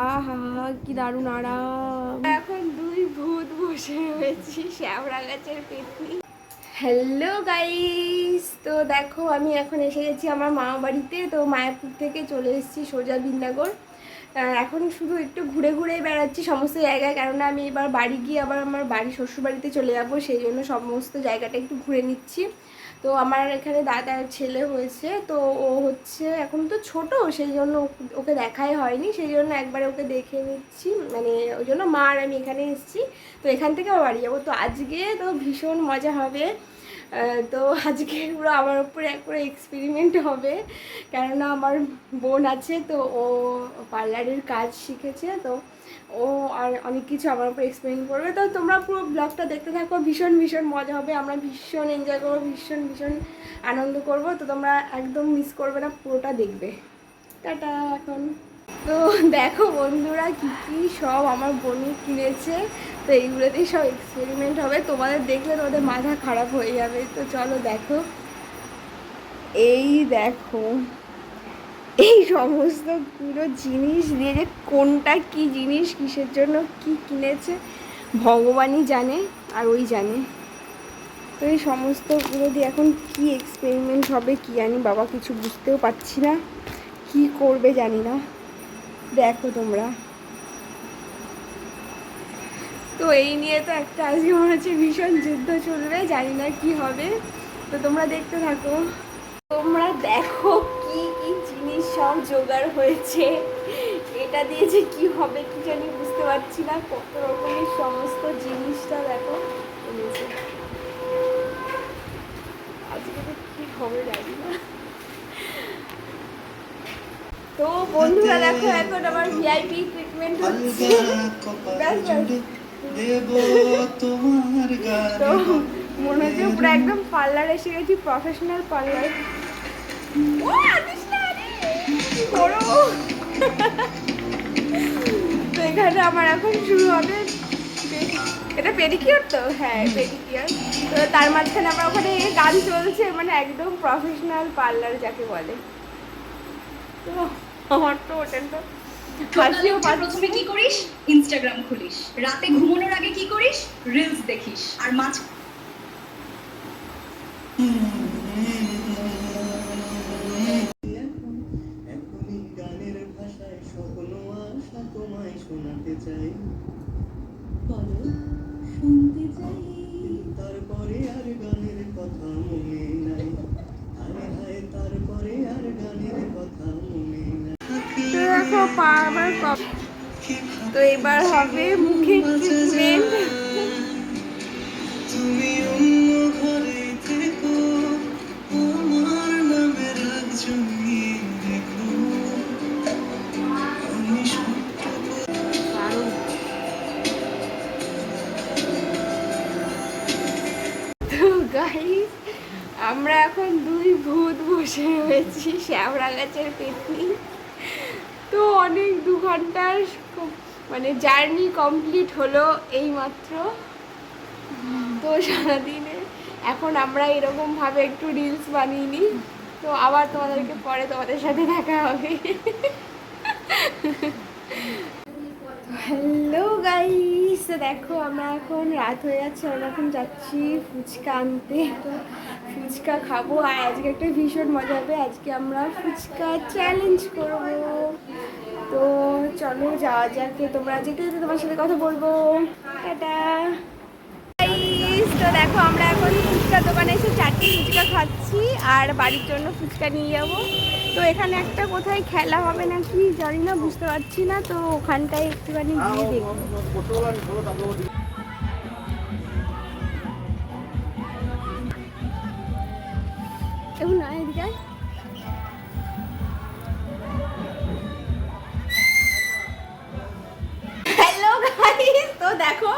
আহা কি দারুণ আরাম। এখন দুই ভূত বসে রয়েছি শ্যাওড়া গাছের পেতনি। হ্যালো গাইস, তো দেখো আমি এখন এসে গেছি আমার মামা বাড়িতে। তো মায়াপুর থেকে চলে এসেছি সোজা বিন্দাগর। এখন শুধু একটু ঘুরে ঘুরেই বেড়াচ্ছি সমস্ত জায়গায়, কেননা আমি এবার বাড়ি গিয়ে আবার আমার বাড়ি শ্বশুরবাড়িতে চলে যাবো, সেই জন্য সমস্ত জায়গাটা একটু ঘুরে নিচ্ছি। তো আমার এখানে দাদার ছেলে হয়েছে, তো ও হচ্ছে এখন তো ছোট, সেই জন্য ওকে দেখাই হয়নি, সেই জন্য একবারে ওকে দেখে নিচ্ছি, মানে ওই জন্য মা আর আমি এখানে এসেছি। তো এখান থেকে আবার বাড়ি যাবো। তো আজকে তো ভীষণ মজা হবে। তো আজকে পুরো আমার উপরে একবারে এক্সপেরিমেন্ট হবে, কেননা আমার বোন আছে, তো ও পার্লারের কাজ শিখেছে, তো ও আর অনেক কিছু আমার উপর এক্সপেরিমেন্ট করবে। তো তোমরা পুরো ব্লগটা দেখতে থাকো, ভীষণ ভীষণ মজা হবে, আমরা ভীষণ এনজয় করবো, ভীষণ ভীষণ আনন্দ করব। তো তোমরা একদম মিস করবে না, পুরোটা দেখবে। টাটা এখন। তো দেখো বন্ধুরা কী কী সব আমার বোনই কিনেছে, তো এইগুলোতেই সব এক্সপেরিমেন্ট হবে, তোমাদের দেখলে তোমাদের মাথা খারাপ হয়ে যাবে। তো চলো দেখো, এই দেখো এই সমস্ত পুরো জিনিস দিয়ে যে কোনটা কি জিনিস কিসের জন্য কি কিনেছে ভগবানই জানে, আর ওই জানে। তো এই সমস্তগুলো দিয়ে এখন কি এক্সপেরিমেন্ট হবে কি জানি, বাবা কিছু বুঝতেও পারছি না, কি করবে জানি না। দেখো তোমরা, তো এই নিয়ে তো একটা আজকে মনে হচ্ছে ভীষণ যুদ্ধ চলবে, জানি না কি হবে। তো তোমরা দেখতে থাকো, তোমরা দেখো কি কি জিনিস সব জোগাড় হয়েছে, এটা দিয়ে যে কি হবে কি জানি বুঝতে পারছি না, কত রকমের সমস্ত জিনিসটা দেখো এনেছে। আজকে তো কি হবে জানি না। তো বন্ধুরা দেখো এখন আমার ভিআইপি ট্রিটমেন্ট হচ্ছে। তো মনে হচ্ছে পুরো একদম পার্লার এসে গেছি, প্রফেশনাল পার্লার। তো এখানে আমার এখন শুরু হবে, এটা পেডিকিউর, তো হ্যাঁ পেডিকিউর। তো তার মাঝখানে আমার ওখানে গান চলছে, মানে একদম প্রফেশনাল পার্লার যাকে বলে। তো আমার তো ওটা তো প্রথমে কি করিস? ইনস্টাগ্রাম খুলিস। রাতে ঘুমানোর আগে কি করিস? রিলস দেখিস। আর মাঝ এখনই গানের ভাষায় স্বপ্ন আশা তোমায় শোনাতে চাই, বলো শুনতে চাই। তারপরে আর গানের কথা মনে নাই, হায় হায় তারপরে আর গানের কথা মনে নাই। দেখো পা আমার কপ। তো এবার হবে মুখের ট্রিটমেন্ট। তুমি অন্য ঘরে থেকো, আমার নামে রাগ জমিয়ে রেখো, আমি তো গাইস, আমরা এখন দুই ভূত বসে রয়েছি শ্যাওড়া গাছের পেতনি। তো অনেক 2 ঘন্টার মানে জার্নি কমপ্লিট হলো এই মাত্র। তো সারাদিনে এখন আমরা এরকমভাবে একটু রিলস বানিয়ে নিই। তো আবার তোমাদেরকে পরে তোমাদের সাথে দেখা হবে। হ্যালো গাইস, তো দেখো আমরা এখন রাত হয়ে যাচ্ছে, আমরা এখন যাচ্ছি ফুচকা আনতে। তো ফুচকা খাবো, আর আজকে একটা ভীষণ মজা হবে, আজকে আমরা ফুচকা চ্যালেঞ্জ করবো। তো চলো যাওয়া যাক, তোমরা যেতে যেতে তোমার সাথে কথা বলবো। Tata guys. তো দেখো আমরা এখন ফুচকা দোকানে এসে 4টি ফুচকা খাচ্ছি, আর বাড়ির জন্য ফুচকা নিয়ে যাবো। তো এখানে একটা কোথায় খেলা হবে নাকি জানি না, বুঝতে পারছি না, তো ওখানটায় একটুখানি গিয়ে দেখবো। এখন না এদিকে হ্যালো গাইস। তো দেখো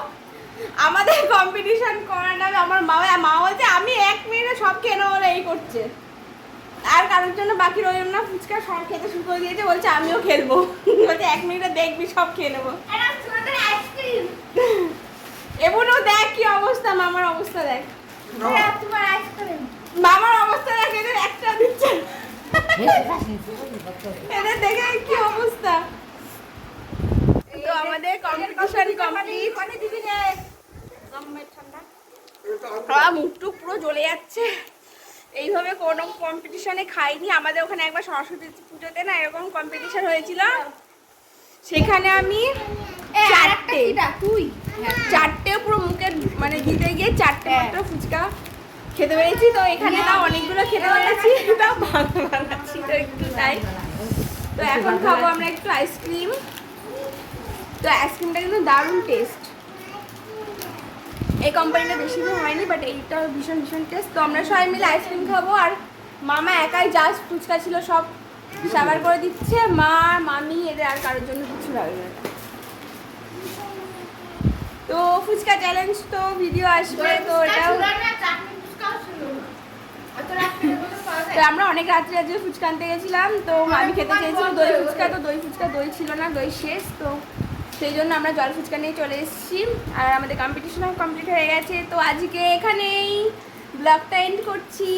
আমাদের কম্পিটিশন করার নামে আমার মা বলছে আমি 1 মিনিটে সব খেয়ে নেবো বলে এই করছে, আর কারোর জন্য বাকি রইল না, ফুচকা সব খেতে শুরু করে দিয়েছে, বলছে আমিও খেলবো। বলছে 1 মিনিটে দেখবি সব খেয়ে নেবো। এমনও দেখ কি অবস্থা, মামার অবস্থা দেখ, মামার অবস্থা দেখ, এদের একটা দিচ্ছে, এদের দেখে কি অবস্থা। Competition complete. মুখটুক পুরো জ্বলে যাচ্ছে। এইভাবে কোনো কম্পিটিশনে খাইনি। আমাদের ওখানে একবার সরস্বতী পুজোতে না এরকম কম্পিটিশন হয়েছিল, সেখানে আমি চারটে পুরো মুখে মানে দিতে গিয়ে চারটে মাত্র ফুচকা খেতে পেরেছি। তো এখানে না অনেকগুলো খেতে পেরেছি, তাও ভাঙা ছিল একটু তাই। তো এখন খাবো আমরা একটু আইসক্রিম। তো আইসক্রিমটা কিন্তু দারুণ টেস্ট। এই কোম্পানিটা বেশি দিন হয়নি, বাট এইটা ভীষণ ভীষণ টেস্ট। তো আমরা সবাই মিলে আইসক্রিম খাবো, আর মামা একাই জাস্ট ফুচকা ছিল সব সাবার করে দিচ্ছে। মা মামি এদের আর কারোর জন্য কিছু লাগবে না। তো ফুচকা চ্যালেঞ্জ তো ভিডিও আসবে, তো এটাও তো আমরা অনেক রাত্রে রাত্রে ফুচকা আনতে গেছিলাম। তো আমি খেতে চেয়েছিলাম দই ফুচকা, তো দই ফুচকা দই ছিল না, দই শেষ। তো সেই জন্য আমরা জল ফুচকা নিয়ে চলে এসেছি, আর আমাদের কম্পিটিশনও কমপ্লিট হয়ে গেছে। তো আজকে এখানেই ব্লগটা এন্ড করছি।